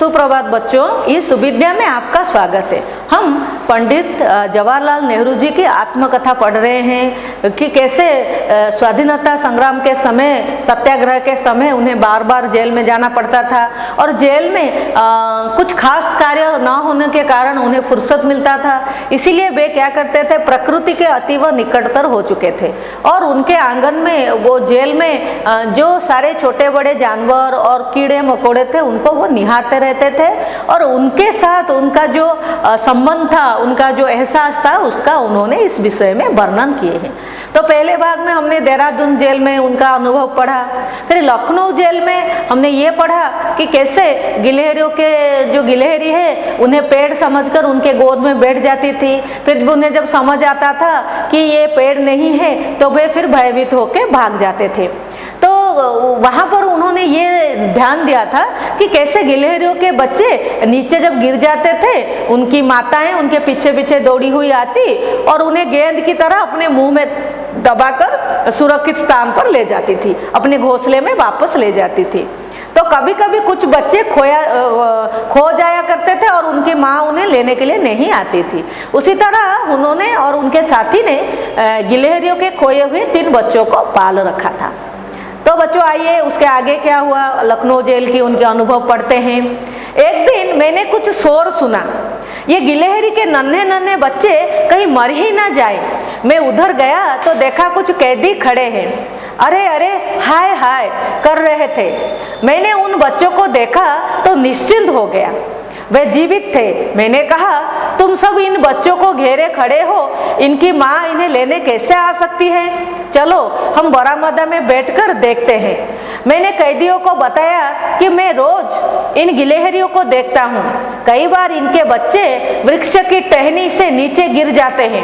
सुप्रभात बच्चों, इस विद्या में आपका स्वागत है। हम पंडित जवाहरलाल नेहरू जी की आत्मकथा पढ़ रहे हैं कि कैसे स्वाधीनता संग्राम के समय, सत्याग्रह के समय उन्हें बार बार जेल में जाना पड़ता था और जेल में कुछ खास कार्य न होने के कारण उन्हें फुर्सत मिलता था। इसीलिए वे क्या करते थे, प्रकृति के अतीव निकटतर हो चुके थे और उनके आंगन में, वो जेल में जो सारे छोटे बड़े जानवर और कीड़े मकोड़े थे उनको वो निहारते रहते थे और उनके साथ उनका जो संबंध था, उनका जो एहसास था, उसका उन्होंने इस विषय में वर्णन किए हैं। तो पहले भाग में हमने देहरादून जेल में उनका अनुभव पढ़ा, फिर लखनऊ जेल में हमने ये पढ़ा कि कैसे गिलहरियों के जो गिलहरी है उन्हें पेड़ समझकर उनके गोद में बैठ जाती थी। फिर उन्हें जब समझ आता था कि ये पेड़ नहीं है तो वे फिर भयभीत होकर भाग जाते थे। तो वहाँ पर उन्होंने ये ध्यान दिया था कि कैसे गिलहरियों के बच्चे नीचे जब गिर जाते थे, उनकी माताएं उनके पीछे पीछे दौड़ी हुई आती और उन्हें गेंद की तरह अपने मुंह में दबाकर सुरक्षित स्थान पर ले जाती थी, अपने घोंसले में वापस ले जाती थी। तो कभी कभी कुछ बच्चे खो जाया करते थे और उनकी माँ उन्हें लेने के लिए नहीं आती थी। उसी तरह उन्होंने और उनके साथी ने गिलहरियों के खोए हुए 3 बच्चों को पाल रखा था। तो बच्चों आइए उसके आगे क्या हुआ, लखनऊ जेल की उनके अनुभव पढ़ते हैं। एक दिन मैंने कुछ शोर सुना, ये गिलहरी के नन्हे नन्हे बच्चे कहीं मर ही ना जाए। मैं उधर गया तो देखा कुछ कैदी खड़े हैं, अरे अरे हाय हाय कर रहे थे। मैंने उन बच्चों को देखा तो निश्चिंत हो गया, वे जीवित थे। मैंने कहा, तुम सब इन बच्चों को घेरे खड़े हो, इनकी माँ इन्हें लेने कैसे आ सकती है? चलो हम बरामदा में बैठकर देखते हैं। मैंने कैदियों को बताया कि मैं रोज इन गिलहरियों को देखता हूँ, कई बार इनके बच्चे वृक्ष की टहनी से नीचे गिर जाते हैं।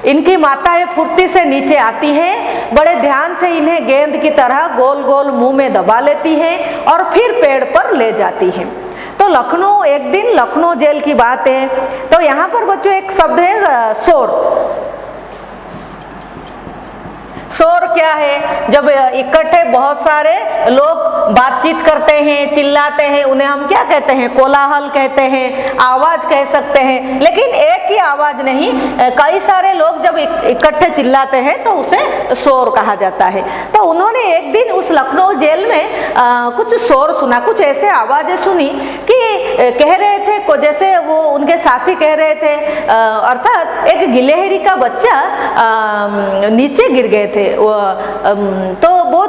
इनकी माताएं फुर्ती से नीचे आती हैं, बड़े ध्यान से इन्हें गेंद की तरह गोल गोल मुंह में दबा लेती हैं और फिर पेड़ पर ले जाती हैं। तो लखनऊ, एक दिन लखनऊ जेल की बात है। तो यहाँ पर बच्चों एक शब्द है शोर। शोर क्या है? जब इकट्ठे बहुत सारे लोग बातचीत करते हैं, चिल्लाते हैं, उन्हें हम क्या कहते हैं? कोलाहल कहते हैं, आवाज कह सकते हैं। लेकिन एक ही आवाज नहीं, कई सारे लोग जब इकट्ठे चिल्लाते हैं तो उसे शोर कहा जाता है। तो उन्होंने एक दिन उस लखनऊ जेल में कुछ शोर सुना, कुछ ऐसे आवाजें सुनी कि कह रहे थे, जैसे वो उनके साथी कह रहे थे, अर्थात एक गिलहरी का बच्चा नीचे गिर गए थे। तो वो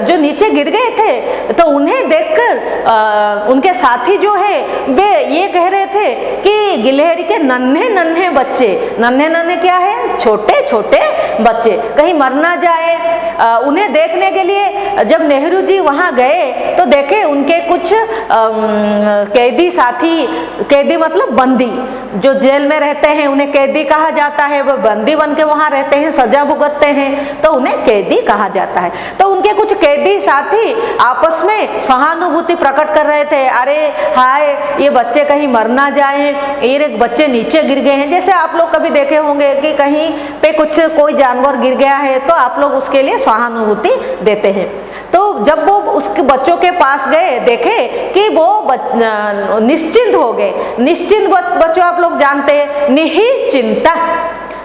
जो नीचे गिर गए थे तो उन्हें देखकर उनके साथी जो है वे ये कह रहे थे कि गिलहरी के नन्हे नन्हे बच्चे, नन्हे नन्हे क्या है? छोटे छोटे बच्चे कहीं मर ना जाए। उन्हें देखने के लिए जब नेहरू जी वहाँ गए तो देखे उनके कुछ कैदी साथी, कैदी मतलब बंदी, जो जेल में रहते हैं उन्हें कैदी कहा जाता है, वो बंदी बन के वहाँ रहते हैं, सजा भुगतते हैं, तो उन्हें कैदी कहा जाता है। तो उनके कुछ कैदी साथी आपस में सहानुभूति प्रकट कर रहे थे, अरे हाय ये बच्चे कहीं मर ना जाए, ये बच्चे नीचे गिर गए हैं। जैसे आप लोग कभी देखे होंगे कि कहीं पे कोई जानवर गिर गया है तो आप लोग उसके लिए सहानुभूति देते हैं। तो जब वो उसके बच्चों के पास गए, देखे कि वो निश्चिंत हो गए। निश्चिंत बच्चों आप लोग जानते हैं, निहि चिंता,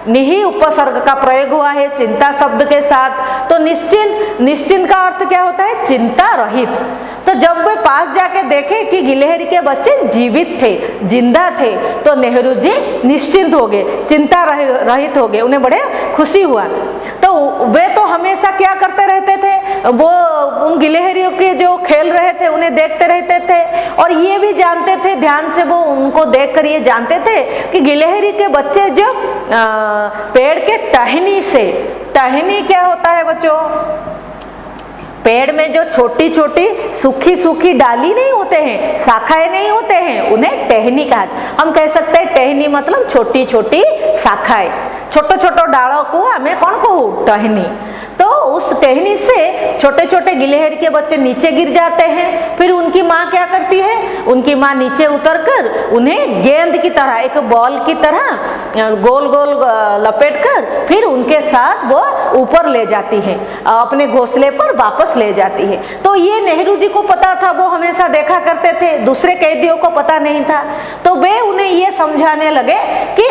निहि उपसर्ग का प्रयोग हुआ है चिंता शब्द के साथ। तो निश्चिंत, निश्चिंत का अर्थ क्या होता है? चिंता रहित। तो जब वे पास जाके देखे कि गिलहरी के बच्चे जीवित थे, जिंदा थे, तो नेहरू जी निश्चिंत हो गए, चिंता रहित हो गए, उन्हें बड़े खुशी हुआ। तो वे तो हमेशा क्या करते रहते थे, वो उन गिलहरियों के जो खेल रहे थे उन्हें देखते रहते थे और ये भी जानते थे, ध्यान से वो उनको देखकर ये जानते थे कि गिलहरी के बच्चे जो पेड़ के टहनी से, टहनी क्या होता है बच्चों? पेड़ में जो छोटी छोटी सूखी सूखी डाली नहीं होते हैं, शाखाएं नहीं होते हैं, उन्हें टहनी कहा। हम कह सकते हैं टहनी मतलब छोटी छोटी शाखाएं, छोटो छोटो डालों को हमें कौन कहू? टहनी। तो उस टहनी से छोटे छोटे गिलहरी के बच्चे नीचे गिर जाते हैं। फिर उनकी माँ क्या करती है, उनकी माँ नीचे उतरकर उन्हें गेंद की तरह, एक बॉल की तरह गोल गोल लपेटकर फिर उनके साथ वो ऊपर ले जाती है, अपने घोंसले पर वापस ले जाती है। तो ये नेहरू जी को पता था, वो हमेशा देखा करते थे, दूसरे कैदियों को पता नहीं था। तो वे उन्हें ये समझाने लगे कि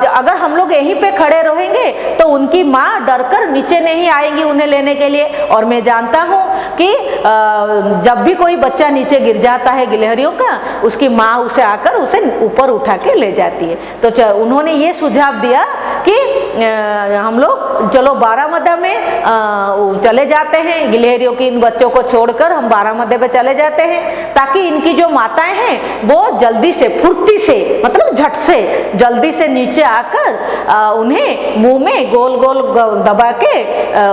अगर हम लोग यहीं पे खड़े रहेंगे तो उनकी माँ डरकर नीचे नहीं आएगी उन्हें लेने के लिए। और मैं जानता हूँ कि जब भी कोई बच्चा नीचे गिर जाता है गिलहरियों का, उसकी माँ उसे आकर उसे ऊपर उठा के ले जाती है। तो उन्होंने ये सुझाव दिया कि हम लोग चलो बारामदा में चले जाते हैं, गिलहरियों की इन बच्चों को छोड़कर हम बारामदे पे चले जाते हैं, ताकि इनकी जो माताएं हैं वो जल्दी से, फुर्ती से, मतलब झट से जल्दी से नीचे आकर उन्हें मुंह में गोल गोल दबा के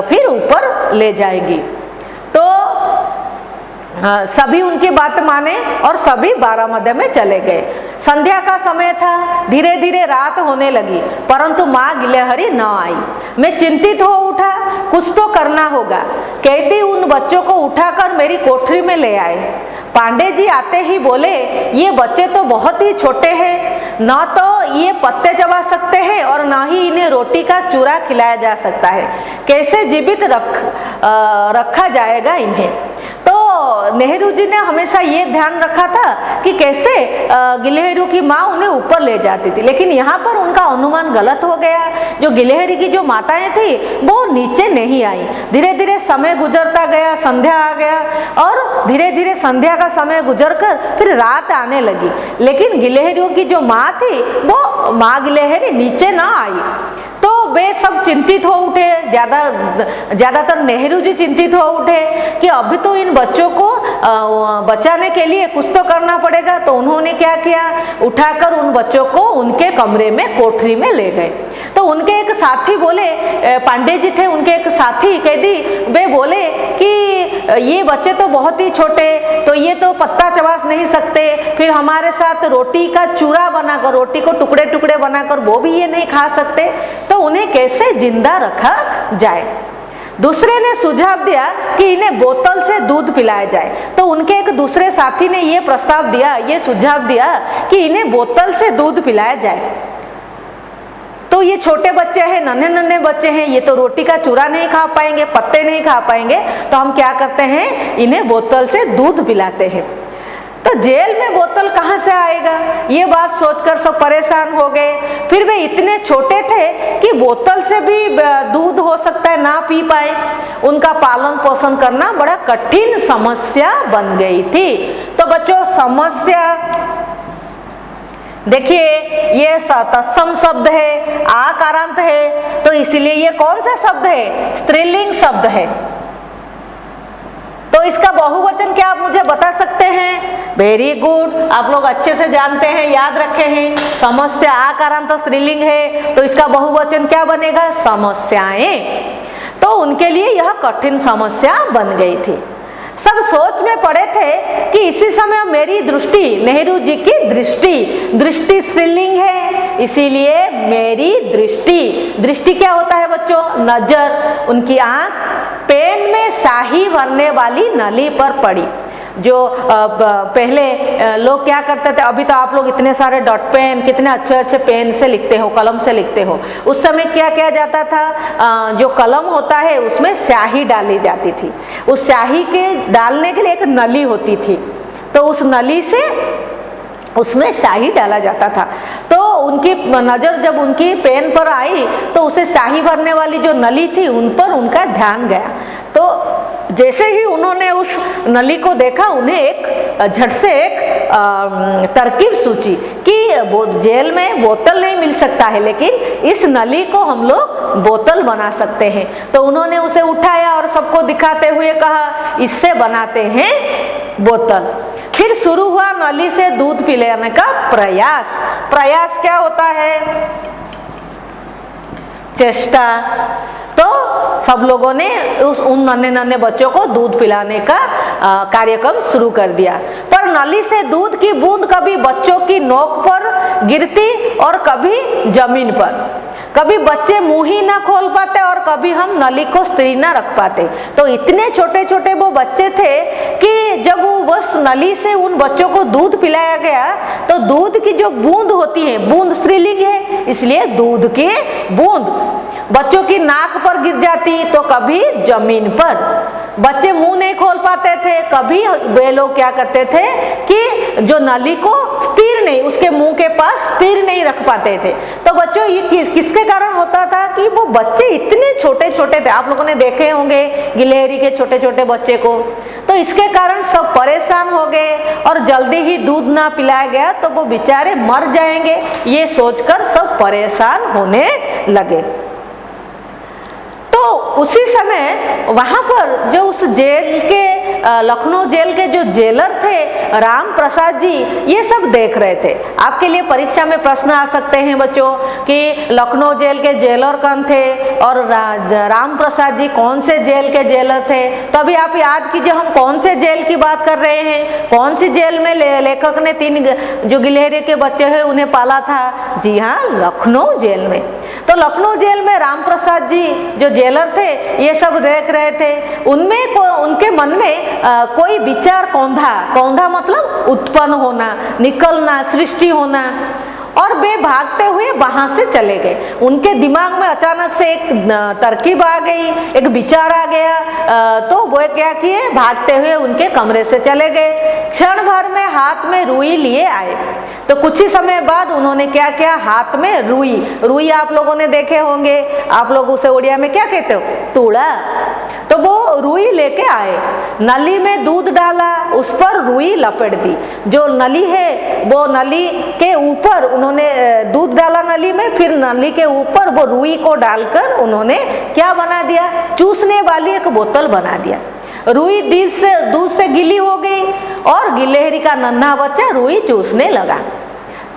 फिर ऊपर ले जाएगी। तो सभी उनकी बात माने और सभी बारामदे में चले गए। संध्या का समय था, धीरे धीरे रात होने लगी, परंतु माँ गिलहरी न आई। मैं चिंतित हो उठा, कुछ तो करना होगा। कैदी उन बच्चों को उठाकर मेरी कोठरी में ले आए। पांडे जी आते ही बोले, ये बच्चे तो बहुत ही छोटे हैं, न तो ये पत्ते चबा सकते हैं और न ही इन्हें रोटी का चूरा खिलाया जा सकता है, कैसे जीवित रखा जाएगा इन्हें। तो नेहरू जी ने हमेशा ये ध्यान रखा था कि कैसे गिलहरियों की माँ उन्हें ऊपर ले जाती थी, लेकिन यहाँ पर उनका अनुमान गलत हो गया। जो गिलहरी की जो माताएं थी वो नीचे नहीं आई। धीरे धीरे समय गुजरता गया, संध्या आ गया और धीरे धीरे संध्या का समय गुजरकर फिर रात आने लगी, लेकिन गिलहरियों की जो माँ थी वो माँ गिलहरी नीचे ना आई। तो वे सब चिंतित हो उठे, ज़्यादातर नेहरू जी चिंतित हो उठे कि अभी तो इन बच्चों को बचाने के लिए कुछ तो करना पड़ेगा। तो उन्होंने क्या किया, उठाकर उन बच्चों को उनके कमरे में, कोठरी में ले गए। तो उनके एक साथी बोले, पांडे जी थे उनके एक साथी कैदी, वे बोले कि ये बच्चे तो बहुत ही छोटे, तो ये तो पत्ता चबा नहीं सकते, फिर हमारे साथ रोटी का चूरा बनाकर, रोटी को टुकड़े टुकड़े बनाकर वो भी ये नहीं खा सकते, तो उन्हें कैसे जिंदा रखा जाए। दूसरे ने सुझाव दिया कि इन्हें बोतल से दूध पिलाया जाए। तो उनके एक दूसरे साथी ने ये प्रस्ताव दिया, ये सुझाव दिया कि इन्हें बोतल से दूध पिलाया जाए। तो ये छोटे बच्चे हैं, नन्हे नन्हे बच्चे हैं, ये तो रोटी का चूरा नहीं खा पाएंगे, पत्ते नहीं खा पाएंगे, तो हम क्या करते हैं, इन्हें बोतल से दूध पिलाते हैं। तो जेल में बोतल कहाँ से आएगा, ये बात सोचकर सब परेशान हो गए। फिर वे इतने छोटे थे कि बोतल से भी दूध हो सकता है ना पी पाए। उनका पालन पोषण करना बड़ा कठिन समस्या बन गई थी। तो बच्चों, समस्या देखिए, ये तत्सम शब्द है, आकारांत है, तो इसलिए ये कौन सा शब्द है, स्त्रीलिंग शब्द है। तो इसका बहुवचन क्या आप मुझे बता सकते हैं? वेरी गुड, आप लोग अच्छे से जानते हैं, याद रखे हैं। समस्या आकारांत स्त्रीलिंग है, तो इसका बहुवचन क्या बनेगा, समस्याएं। तो उनके लिए यह कठिन समस्या बन गई थी। सब सोच में पड़े थे कि इसी समय मेरी दृष्टि, नेहरू जी की दृष्टि स्त्रीलिंग है, इसीलिए मेरी दृष्टि क्या होता है बच्चों, नजर। उनकी आंख पेन में स्याही भरने वाली नली पर पड़ी। जो पहले लोग क्या करते थे, अभी तो आप लोग इतने सारे डॉट पेन, कितने अच्छे अच्छे पेन से लिखते हो, कलम से लिखते हो। उस समय क्या किया जाता था, जो कलम होता है उसमें स्याही डाली जाती थी। उस स्याही के डालने के लिए एक नली होती थी, तो उस नली से उसमें स्याही डाला जाता था। तो उनकी नज़र जब उनकी पेन पर आई तो उसे स्याही भरने वाली जो नली थी उन पर उनका ध्यान गया। तो जैसे ही उन्होंने उस नली को देखा, उन्हें एक झट से एक तरकीब सूझी कि जेल में बोतल नहीं मिल सकता है, लेकिन इस नली को हम लोग बोतल बना सकते हैं। तो उन्होंने उसे उठाया और सबको दिखाते हुए कहा, इससे बनाते हैं बोतल। फिर शुरू हुआ नली से दूध पिलाने का प्रयास क्या होता है, चेष्टा। तो सब लोगों ने उन नन्हे नन्हे बच्चों को दूध पिलाने का कार्यक्रम शुरू कर दिया। पर नली से दूध की बूंद कभी बच्चों की नोक पर गिरती और कभी जमीन पर। कभी बच्चे मुंह ही ना खोल पाते और कभी हम नली को स्थिर ना रख पाते। तो इतने छोटे छोटे वो बच्चे थे कि जब वो उस नली से उन बच्चों को दूध पिलाया गया तो दूध की जो बूंद होती है, बूंद स्त्रीलिंग है इसलिए दूध की बूंद बच्चों की नाक पर गिर जाती तो कभी जमीन पर। बच्चे मुंह नहीं खोल पाते थे, कभी वे लोग क्या करते थे कि जो नली को स्थिर नहीं, उसके मुंह के पास स्थिर नहीं रख पाते थे। तो बच्चों ये किसके कारण होता था कि वो बच्चे इतने छोटे छोटे थे। आप लोगों ने देखे होंगे गिलहरी के छोटे छोटे बच्चे को। तो इसके कारण सब परेशान हो गए और जल्दी ही दूध ना पिलाया गया तो वो बेचारे मर जाएंगे, ये सोचकर सब परेशान होने लगे। तो उसी समय वहां पर जो उस जेल के लखनऊ जेल के जो जेलर थे राम प्रसाद जी, ये सब देख रहे थे। आपके लिए परीक्षा में प्रश्न आ सकते हैं बच्चों कि लखनऊ जेल के जेलर कौन थे और राम प्रसाद जी कौन से जेल के जेलर थे। तो अभी आप याद कीजिए हम कौन से जेल की बात कर रहे हैं, कौन सी जेल में लेखक ने 3 जो गिलहरी के बच्चे हैं उन्हें पाला था। जी हाँ, लखनऊ जेल में। तो लखनऊ जेल में राम प्रसाद जी जो जेलर थे ये सब देख रहे थे। उनमें उनके मन में कोई विचार कौंधा मतलब उत्पन्न होना, निकलना, सृष्टि होना, और वे भागते हुए वहां से चले गए। उनके दिमाग में अचानक से एक तरकीब आ गई, एक विचार आ गया। तो वो क्या किए, भागते हुए उनके कमरे से चले गए। क्षण भर में हाथ में रुई लिए आए। तो कुछ ही समय बाद उन्होंने क्या किया, हाथ में रुई आप लोगों ने देखे होंगे, आप लोग उसे उड़िया में क्या कहते हो, तूड़ा। तो वो रुई लेके आए, नली में दूध डाला, उस पर रुई लपेट दी। जो नली है वो नली के ऊपर उन्होंने दूध डाला नली में, फिर नली के ऊपर वो रुई को डालकर उन्होंने क्या बना दिया, चूसने वाली एक बोतल बना दिया। रुई दूध से गीली हो गई और गिलहरी का नन्हा बच्चा रुई चूसने लगा।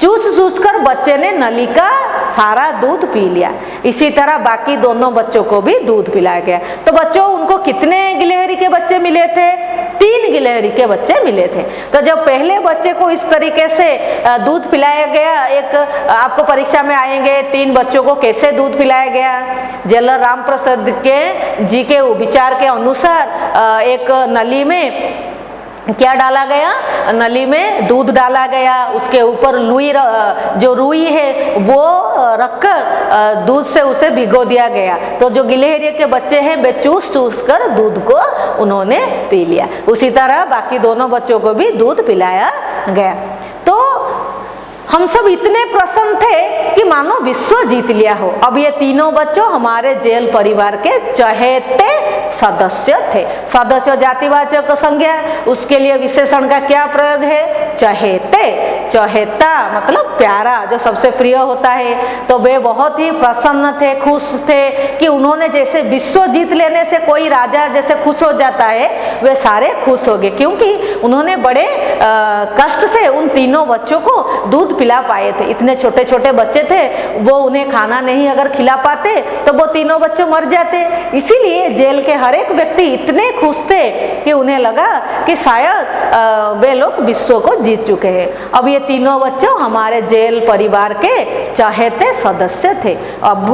चूस कर बच्चे ने नली का सारा दूध पी लिया। इसी तरह बाकी दोनों बच्चों को भी दूध पिलाया गया। तो बच्चों उनको कितने गिलहरी के बच्चे मिले थे, 3 गिलहरी के बच्चे मिले थे। तो जब पहले बच्चे को इस तरीके से दूध पिलाया गया, एक आपको परीक्षा में आएंगे 3 बच्चों को कैसे दूध पिलाया गया। जेलर राम प्रसाद जी के विचार के अनुसार एक नली में क्या डाला गया, नली में दूध डाला गया, उसके ऊपर जो रुई है वो रखकर दूध से उसे भिगो दिया गया। तो जो गिलहरी के बच्चे हैं वे चूस कर दूध को उन्होंने पी लिया। उसी तरह बाकी दोनों बच्चों को भी दूध पिलाया गया। तो हम सब इतने प्रसन्न थे कि मानो विश्व जीत लिया हो। अब ये तीनों बच्चों हमारे जेल परिवार के चहेते सदस्य थे। सदस्य जातिवाचक संज्ञा, उसके लिए विशेषण का क्या प्रयोग है, चहेते। चहेता मतलब प्यारा, जो सबसे प्रिय होता है। तो वे बहुत ही प्रसन्न थे, खुश थे कि उन्होंने जैसे विश्व जीत लेने से कोई राजा जैसे खुश हो जाता है, वे सारे खुश हो गए, क्योंकि उन्होंने बड़े कष्ट से उन तीनों बच्चों को दूध पिला पाए थे। इतने छोटे छोटे बच्चे थे, वो उन्हें खाना नहीं अगर खिला पाते तो वो तीनों बच्चे मर जाते। इसीलिए जेल के हर एक व्यक्ति इतने खुश थे कि उन्हें लगा कि शायद वे लोग विश्व को जीत चुके हैं। अब ये तीनों बच्चों हमारे जेल परिवार के चहेते सदस्य थे। अब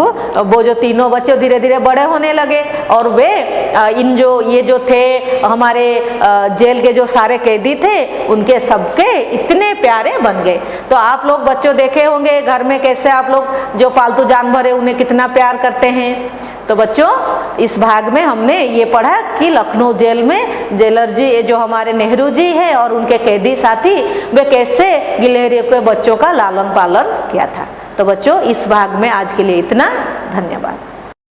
वो जो तीनों बच्चे धीरे धीरे बड़े होने लगे और वे ये जो थे हमारे जेल के जो सारे कैदी थे उनके सबके इतने प्यारे बन गए। तो आप लोग बच्चों देखे होंगे घर में कैसे आप लोग जो पालतू जानवर है उन्हें कितना प्यार करते हैं। तो बच्चों इस भाग में हमने ये पढ़ा कि लखनऊ जेल में जेलर जी, ये जो हमारे नेहरू जी है और उनके कैदी साथी, वे कैसे गिलहरी के बच्चों का लालन पालन किया था। तो बच्चों इस भाग में आज के लिए इतना, धन्यवाद।